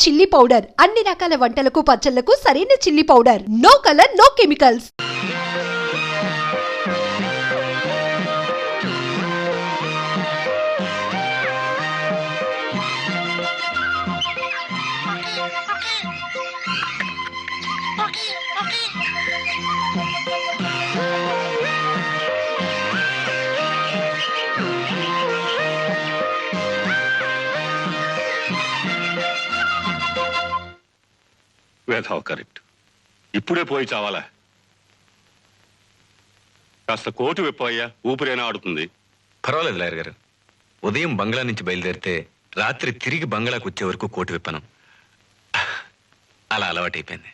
Chilli powder అన్ని రకాల వంటలకు పచ్చళ్లకు సరైన chilli powder. No colour no chemicals. వేధావు కరెక్ట్. ఇప్పుడే పోయి చావాలా? కాస్త కోటు విప్పయ్యా, ఊపిరైనా ఆడుతుంది. పర్వాలేదు లాయర్ గారు. ఉదయం బంగ్లా నుంచి బయలుదేరితే రాత్రి తిరిగి బంగ్లాకు వచ్చే వరకు కోటు విప్పను. అలా అలవాటైపోయింది.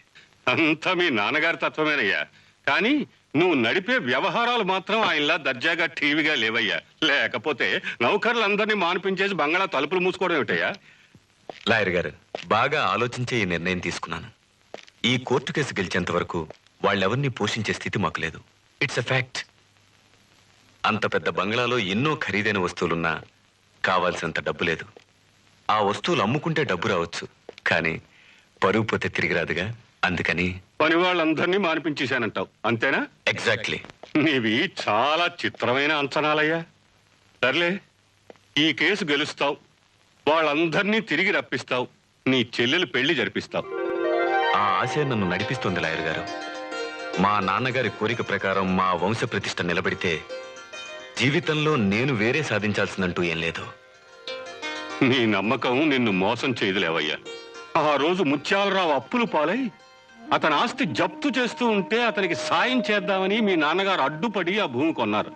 అంతా మీ నాన్నగారి తత్వమేనయ్యా. కానీ నువ్వు నడిపే వ్యవహారాలు మాత్రం ఆయనలా దర్జాగా టీవీగా లేవయ్యా. లేకపోతే నౌకర్లందరినీ మానిపించేసి బంగ్లా తలుపులు మూసుకోవడం ఏమిటయ్యా? లాయర్ గారు, బాగా ఆలోచించే ఈ నిర్ణయం తీసుకున్నాను. ఈ కోర్టు కేసు గెలిచేంత వరకు వాళ్ళెవరిని పోషించే స్థితి మాకు లేదు. It's a fact. అంత పెద్ద బంగ్లాలో ఎన్నో ఖరీదైన వస్తువులున్నా కావాల్సినంత డబ్బు లేదు. ఆ వస్తువులు అమ్ముకుంటే డబ్బు రావచ్చు, కానీ పరుగు పోతే తిరిగి రాదుగా. అందుకని పని వాళ్ళందరినీ మానిపించేశానంటావు, అంతేనా? ఎగ్జాక్ట్లీ. నీవి చాలా చిత్రమైన అంచనాలయ్యా. సర్లే, ఈ కేసు గెలుస్తావు, వాళ్ళందరినీ తిరిగి రప్పిస్తావు, నీ చెల్లెలు పెళ్లి జరిపిస్తావు. ఆ ఆశ నన్ను నడిపిస్తుంది లాయర్ గారు. మా నాన్నగారి కోరిక ప్రకారం మా వంశ ప్రతిష్ట నిలబడితే జీవితంలో నేను వేరే సాధించాల్సిందంటూ ఏం లేదు. నీ నమ్మకం నిన్ను మోసం చేయదులేవయ్యా. ఆ రోజు ముత్యాలరావు అప్పులు పాలై అతని ఆస్తి జప్తు చేస్తూ ఉంటే అతనికి సాయం చేద్దామని మీ నాన్నగారు అడ్డుపడి ఆ భూమి కొన్నారు.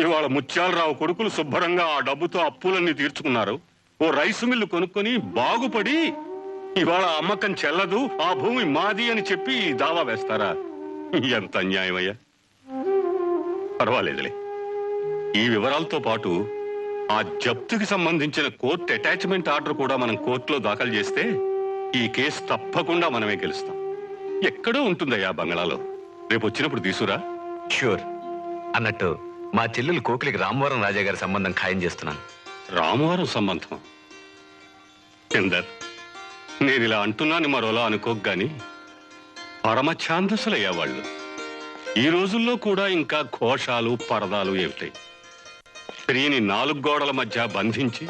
ఇవాళ ముత్యాలరావు కొడుకులు శుభ్రంగా ఆ డబ్బుతో అప్పులన్నీ తీర్చుకున్నారు. ఓ రైసు మిల్లు కొనుక్కొని బాగుపడి ఇవాళ అమ్మకం చెల్లదు, ఆ భూమి మాది అని చెప్పి దావా వేస్తారా? ఎంత అన్యాయమయ్యా. పర్వాలేదులే, ఈ వివరాలతో పాటు ఆ జప్తుకి సంబంధించిన కోర్టు అటాచ్మెంట్ ఆర్డర్ కూడా మనం కోర్టులో దాఖలు చేస్తే ఈ కేసు తప్పకుండా మనమే గెలుస్తాం. ఎక్కడో ఉంటుందయ్యా బంగ్లాలో. రేపు వచ్చినప్పుడు తీసుకురా. ష్యూర్. అన్నట్టు మా చెల్లెలు కోకిలికి రామవరం రాజా గారి సంబంధం ఖాయం చేస్తున్నాను. రామవరం సంబంధం? చందర్, నేను ఇలా అంటున్నాను మరోలా అనుకోకు గాని పరమ ఛాందసులయ్యా వాళ్ళు. ఈ రోజుల్లో కూడా ఇంకా ఘోషాలు పరదాలు ఏమిటాయి? స్త్రీని 4 గోడల మధ్య బంధించి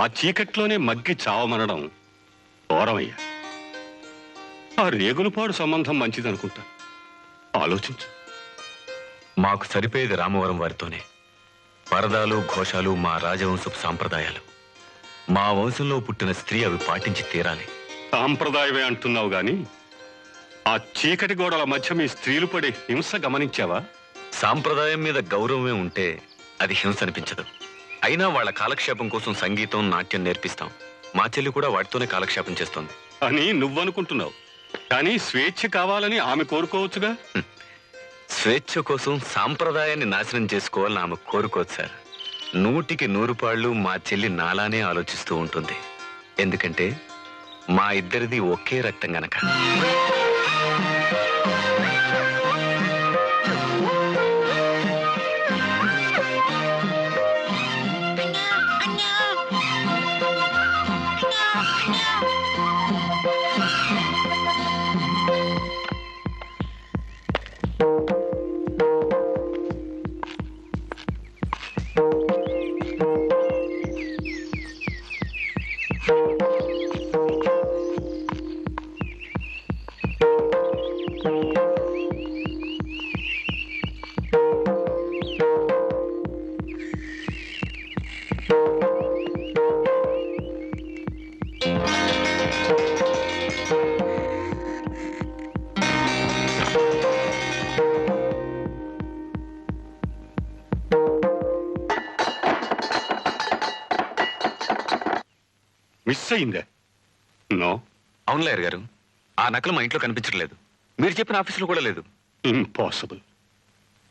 ఆ చీకట్లోనే మగ్గి చావమనడం ఘోరమయ్యా. ఆ రేగులపాడు సంబంధం మంచిదనుకుంటా. ఆలోచించు. మాకు సరిపోయేది రామవరం వారితోనే. పరదాలు ఘోషాలు మా రాజవంశపు సాంప్రదాయాలు. మా వంశంలో పుట్టిన స్త్రీ అవి పాటించి తీరాలి. సాంప్రదాయమే అంటున్నావు గాని ఆ చీకటి గోడల మధ్య మీ స్త్రీలు పడే హింస గమనించావా? సాంప్రదాయం మీద గౌరవమే ఉంటే అది హింస అనిపించదు. అయినా వాళ్ళ కాలక్షేపం కోసం సంగీతం, నాట్యం నేర్పిస్తాం. మా చెల్లి కూడా వాటితోనే కాలక్షేపం చేస్తోంది అని నువ్వనుకుంటున్నావు. కానీ స్వేచ్ఛ కావాలని ఆమె కోరుకోవచ్చుగా. స్వేచ్ఛ కోసం సాంప్రదాయాన్ని నాశనం చేసుకోవాలని ఆమె కోరుకోవచ్చు సార్. 100కి 100 పాళ్ళు మా చెల్లి నాలానే ఆలోచిస్తూ ఉంటుంది. ఎందుకంటే మా ఇద్దరిది ఒకే రక్తం గనక. మిస్ అయిందే? నో. అవును లాయర్ గారు, ఆ నకలు మా ఇంట్లో కనిపించట్లేదు. మీరు చెప్పిన ఆఫీసులో కూడా లేదు. ఇంపాసిబుల్.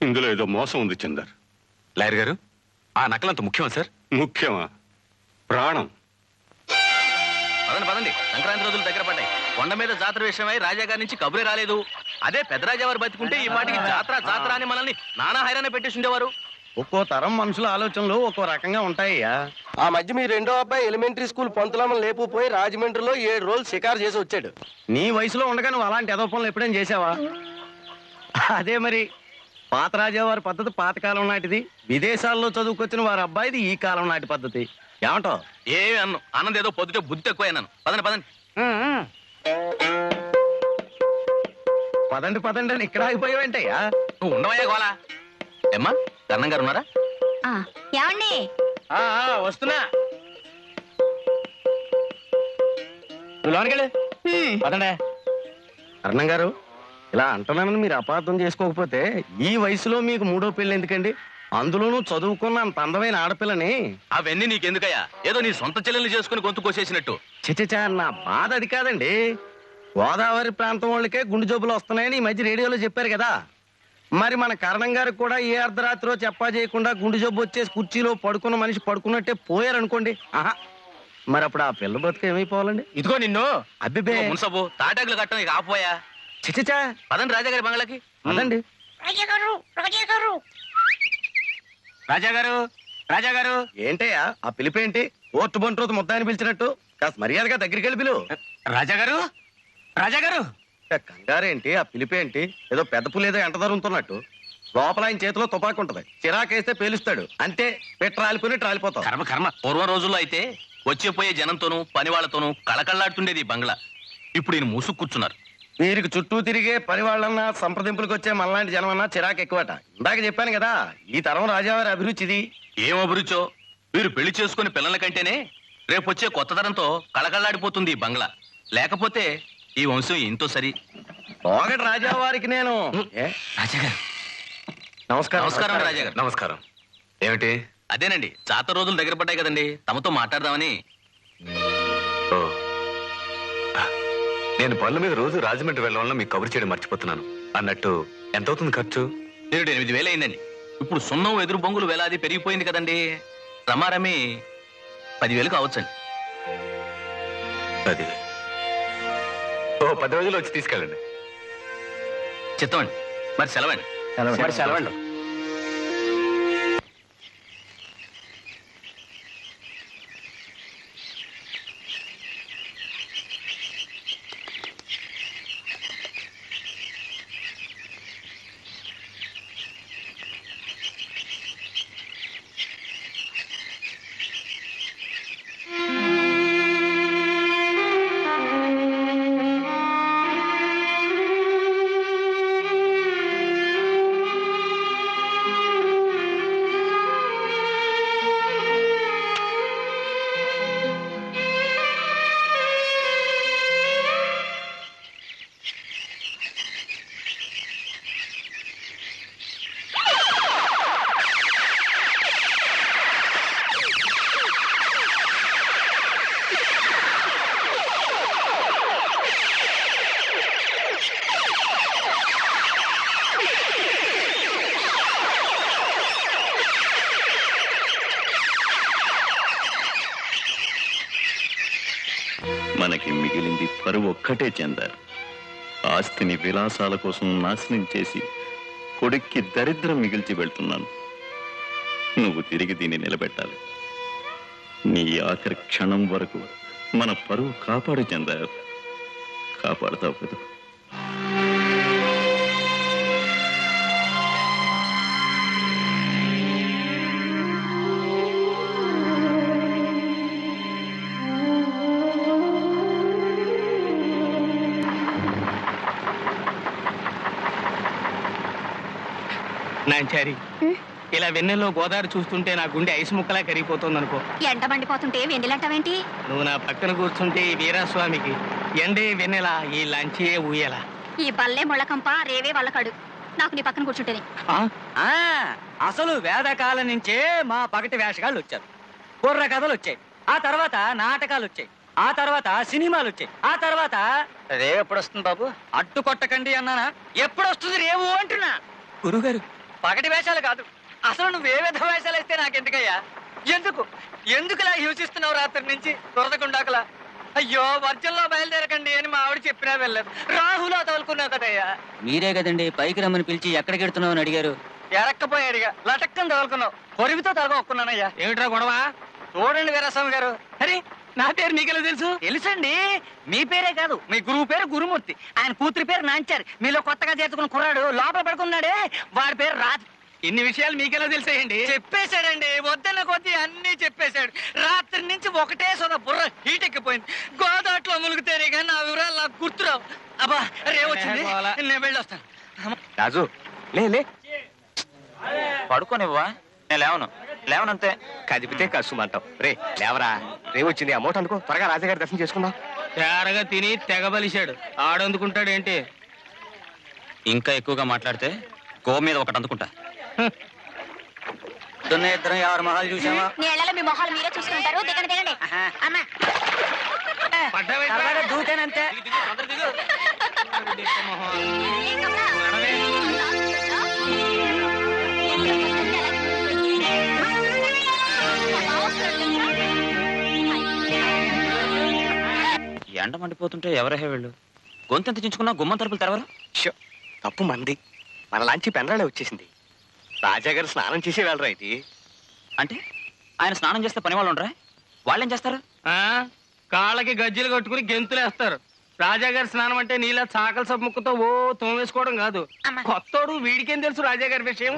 ఇందులో ఏదో మోసం ఉంది చందర్. లాయర్ గారు, ఆ నకలంత ముఖ్యమా సార్? ముఖ్యమా? ప్రాణం. పదండి పదండి, సంక్రాంతి రోజులు దగ్గర పడ్డాయి. కొండ మీద జాతర విషయమై రాజాగారి నుంచి కబురే రాలేదు. అదే పెద్దరాజావారు బతికుంటే ఈ పాటికి జాతర జాతర అని మనల్ని నానా హైరాణ పెట్టేసి ఉండేవారు. ఒక్కో తరం మనుషుల ఆలోచనలు ఒక్కో రకంగా ఉంటాయ్యా. ఆ మధ్య మీ రెండో అబ్బాయి ఎలిమెంటరీ స్కూల్ పంతులమ్మ లేపుపోయి రాజమండ్రిలో 7 రోజులు షికారు చేసి వచ్చాడు. నీ వయసులో ఉండగా నువ్వు అలాంటి ఎదో పనులు ఎప్పుడైనా చేసావా? అదే మరి పాత రాజావారి పద్ధతి పాతకాలం నాటిది, విదేశాల్లో చదువుకొచ్చిన వారి అబ్బాయిది ఈ కాలం నాటి పద్ధతి. ఏమంటావు? ఏమి అన్ను అన్నది ఏదో పొద్దుటే బుద్ధి ఎక్కువ అన్నాను. పదండి పదండి. పదండి పదండి అని ఇక్కడ ఆగిపోయావేంటయ్యా? నువ్వు ఉండవయ్యా గోలా. ఏమ్మా కన్నం గారు ఉన్నారా? ఏమండి? వస్తున్నా. నువ్వు లోనకెళ్ళి పదండే. అర్ణం గారు, ఇలా అంటున్నానని మీరు అపార్థం చేసుకోకపోతే ఈ వయసులో మీకు 3వ పెళ్లి ఎందుకండి? అందులోనూ చదువుకున్న అంత అందమైన ఆడపిల్లని. అవన్నీ నీకెందుకయ్యా? ఏదో నీ సొంత చెల్లెల్ని చేసుకుని గొంతు కోసేసినట్టు. చిచచా, నా బాధ అది కాదండి. గోదావరి ప్రాంతం వాళ్ళకే గుండె జబ్బులు వస్తున్నాయని ఈ మధ్య రేడియోలో చెప్పారు కదా. మరి మన కరణం గారికి కూడా ఏ అర్ధరాత్రిలో చెప్పా చేయకుండా గుండె జబ్బు వచ్చేసి కుర్చీలో పడుకున్న మనిషి పడుకున్నట్టే పోయారనుకోండి. ఆహా, మరి అప్పుడు ఆ పిల్ల బతుకు ఏమైపోవాలండి? ఇదిగో నిన్ను అబ్బిబే మున్సబు తాటాకులు కట్టం ఇక ఆపోయా. చిచచా, పదండి రాజాగారి బంగ్లాకి. అదండి. రాజాగారు రాజాగారు. ఏంటయ్యా ఆ పిలిపేంటి? ఓట్టు బంట్రోతు ముద్దాయని పిలిచినట్టు కాస్త మర్యాదగా దగ్గరికి వెళ్ళి పిలువు. రాజాగారు రాజాగారు. కంగారేంటి? ఆ పిలిపేంటి? ఏదో పెద్ద పులేదో ఎంట జరుగుతున్నట్టు. లోపల ఆయన చేతిలో తుపాకు ఉంటది, చిరాకేస్తే పేలుస్తాడు. అంతే, పెట్టి రాలిపోయి రాలిపోతావు. కర్మ కర్మ. పూర్వ రోజుల్లో అయితే వచ్చే పోయే జనంతోనూ పని వాళ్ళతోనూ కళకళ్ళాడుతుండేది ఈ బంగ్లా. ఇప్పుడు ఈయన మూసుకు కూర్చున్నారు. వీరికి చుట్టూ తిరిగే పని వాళ్ళన్నా సంప్రదింపులకు వచ్చే మనలాంటి జనమన్నా చిరాకు ఎక్కువట. ఇందాక చెప్పాను కదా, ఈ తరం రాజావారి అభిరుచిది. ఏం అభిరుచో? వీరు పెళ్లి చేసుకుని పిల్లల కంటేనే రేపు వచ్చే కొత్త తరంతో కళకళ్ళాడిపోతుంది ఈ బంగ్లా. లేకపోతే ఈ వంశం ఎంతో సరి. ఒకటి రాజావారికి నేను రాజాగారు నమస్కారం. నమస్కారం రాజాగారు. నమస్కారం. ఏమిటి? అదేనండి, జాతర రోజులు దగ్గర పడ్డాయి కదండి, తమతో మాట్లాడదామని. ఓ, నేను పనుల మీద రోజు రాజమండ్రి వెళ్ళడం మీకు కబురు చేయడం మర్చిపోతున్నాను. అన్నట్టు ఎంత అవుతుంది ఖర్చు? 8,000 అయిందండి. ఇప్పుడు సున్నం ఎదురు బొంగులు వేలాది పెరిగిపోయింది కదండి. రమారమి 10,000 కావచ్చండి. 10. ఓ 10 రోజులు వచ్చి తీసుకెళ్ళండి. చిత్తమండి. మరి సెలవండి. మరి సెలవండి. మనకి మిగిలింది పరువు ఒక్కటే చెందారు. ఆస్తిని విలాసాల కోసం నాశనం చేసి కొడుక్కి దరిద్రం మిగిల్చి వెళ్తున్నాను. నువ్వు తిరిగి దీన్ని నిలబెట్టాలి. నీ ఆఖరి క్షణం వరకు మన పరువు కాపాడు చెందారు. కాపాడుతావు కదా? నాంచారి, ఇలా వెన్నెల్లో గోదావరి చూస్తుంటే నా గుండె ఐసు ముక్కలా కరిగిపోతుంది అనుకో. ఎండ మండిపోతుంటే వెన్నెలంటావేంటి? నువ్వు నా పక్కన కూర్చుంటే ఈ వీరాస్వామికి ఎండే వెన్నెల, ఈ లంచియే ఊయల. ఈ బల్లే ముళ్ళకంప రేవే వాళ్ళకాడు. నాకు నీ పక్కన కూర్చుంటేనే. అసలు వేదకాలం నుంచే మా పగటి వేషగాళ్ళు వచ్చారు. బుర్ర కథలు వచ్చాయి, ఆ తర్వాత నాటకాలు వచ్చాయి, ఆ తర్వాత సినిమాలు వచ్చాయి, ఆ తర్వాత రేవు ఎప్పుడు వస్తుంది బాబు? అడ్డు కొట్టకండి అన్నానా? ఎప్పుడు వస్తుంది రేవు అంటున్నా. గురుగారు, పగటి వేషాలు కాదు, అసలు నువ్వు ఏ విధ వేషాలు వేస్తే నాకెందుకయ్యా? ఎందుకులా హింసిస్తున్నావు రాత్రి నుంచి దొరదకుండాకలా? అయ్యో, వర్జంలో బయలుదేరకండి అని మా ఆవిడ చెప్పినా వెళ్ళలేదు. రాహులో తగులుకున్నావు కదయ్యా. మీరే కదండి పైకి రమ్మని పిలిచి ఎక్కడికి ఎడుతున్నావు అని అడిగారు. ఎరక్కపోయాడుగా, లటక్కని తగులుకున్నావు. పొరివితో తగొక్కున్నానయ్యా. ఏమిట్రా గొడవ? చూడండి వీరాస్వామి గారు. అరే నా పేరు మీకెలా తెలుసు? తెలుసండి. మీ పేరే కాదు, మీ గురువు పేరు గురుమూర్తి, ఆయన కూతురి పేరు నాంచారు, మీలో కొత్తగా చేర్చుకున్న కుర్రాడు లోపల పడుకున్నాడే వాడి పేరు రాజు. ఇన్ని విషయాలు మీకెలా తెలిసాయండి? చెప్పేశాడండి, వద్దన్న కొద్దీ అన్ని చెప్పేశాడు. రాత్రి నుంచి ఒకటే సోద బుర్ర హీట్ ఎక్కిపోయింది. గోదాట్లో ములుగుతారే కానీ నా వివరాలు నాకు గుర్తురావు. అబ్బా రేవొచ్చింది, నేను వెళ్ళొస్తాను. రాజు లే పడుకోనివ్వా? నేను లేవనంతే. కదిపితే కసుమంటావు. లేవరా, వచ్చింది అమౌంట్ అనుకో, త్వరగా రాజాగారి దర్శనం చేసుకుందాం. తేరగా తిని తెగబలిశాడు, ఆడందుకుంటాడేంటి? ఇంకా ఎక్కువగా మాట్లాడితే గో మీద ఒకటి అందుకుంటా. ఇద్దరం ఎవరి మొహాలు చూసావా? నీళ్ళలో మీ మొహాలు మీరే చూసుకుంటారు. దిగండి దిగండి. అమ్మా దూకానంతే. ఎండ మండిపోతుంటే ఎవరహే వెళ్ళు? గొంతెంత చించుకున్నా గుమ్మం తలుపులు తెరవరు. తప్పు మంది, మన లాంచి పెండ్రాలే వచ్చేసింది. రాజాగారు స్నానం చేసి వెళ్ళరా ఇది? అంటే ఆయన స్నానం చేస్తే పని వాళ్ళు ఉండరా? వాళ్ళేం చేస్తారు? కాళ్ళకి గజ్జలు కట్టుకుని గెంతులేస్తారు. రాజాగారి స్నానం అంటే నీళ్ళ చాకల సబ్బు ముక్కతో ఓ తోమేసుకోవడం కాదు. కొత్తోడు వీడికేం తెలుసు రాజాగారి విషయం?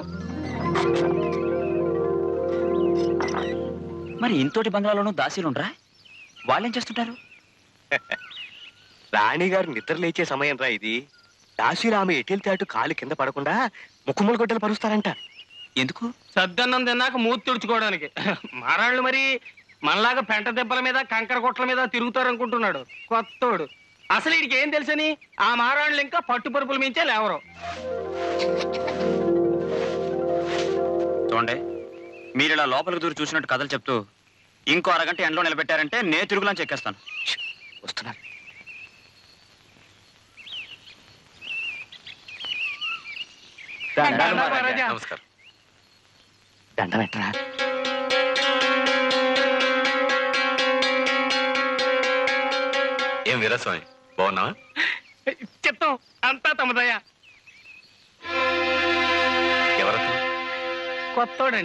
మరి ఇంతోటి బంగ్లాలోనూ దాసీలు ఉండరా? వాళ్ళేం చేస్తుంటారు? రాణిగారు నిద్ర లేచే సమయం రా ఇది. దాసీరామ ఎటెళ్తే అటు కాలు కింద పడకుండా ముక్కుములు గొడ్డలు పరుస్తారంట. ఎందుకు? సద్దన్నం తిన్నాక మూతి తుడుచుకోవడానికి. మారాళ్ళు మరి మనలాగా పెంట దెబ్బల మీద కంకర కొట్ల మీద తిరుగుతారనుకుంటున్నాడు కొత్తోడు. అసలు వీడికి ఏం తెలుసని ఆ మారాళ్ళు ఇంకా పట్టుపరుపుల మించే లేవరు. చూడండి, మీరు ఇలా లోపలికి దూరి చూసినట్టు కథలు చెప్తూ ఇంకో అరగంట ఎండలో నిలబెట్టారంటే నేను తిరుగులని చెక్కేస్తాను. వస్తున్నారు. నమస్కారం. దండం పెట్టరా. ఏం వీరాస్వామి, బాగున్నావా? చిత్తం అంతా తమదయ్యా. ఎవరన్నా కొత్తోడండి.